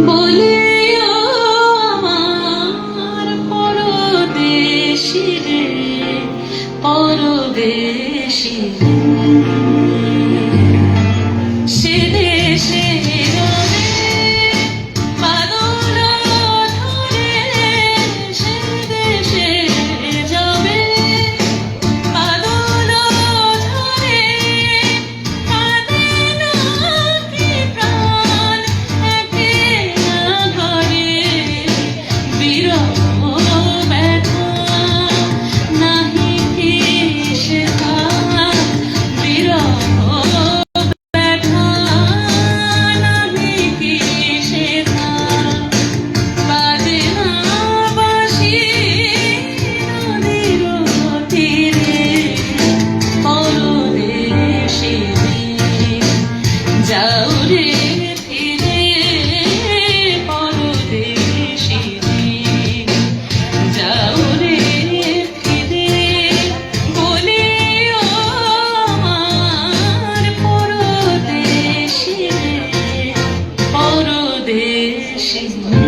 বলে ও আমার পরদেশি রে, পরদেশি রে, সে দেশে রবে বাদল ধরে, সে দেশে যাবে বাদল ধরে, কাঁদে না কি প্রাণ একলা ঘরে, বিরহ ব্যথা নাহি কি সেথা, বিরহ ব্যথা নাহি কি সেথা, বাজে না বাঁশি নদীর তীরে, পরদেশি রে, যাও রে ফিরে, পরদেশি রে, যাও রে ফিরে, বলে ও আমার পরদেশি রে, পরদেশি রে।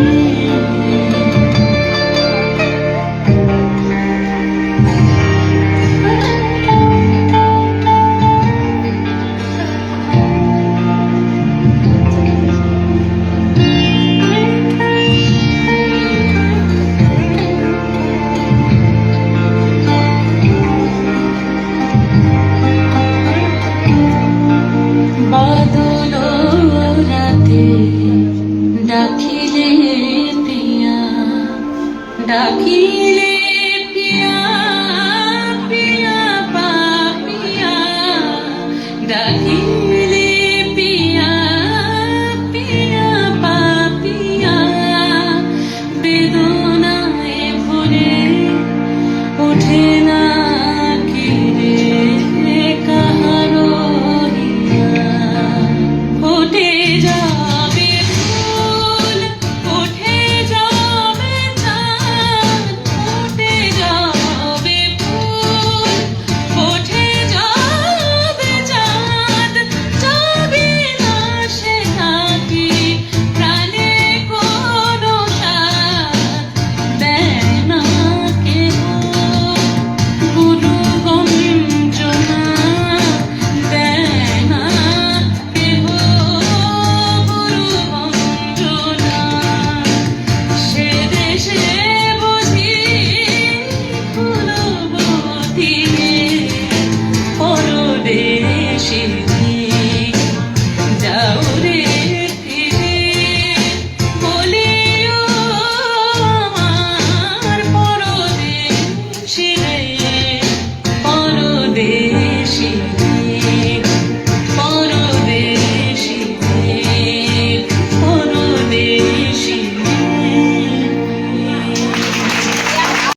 বাদল রাতে ডাকিলে প্রিয়া, ডাকিলে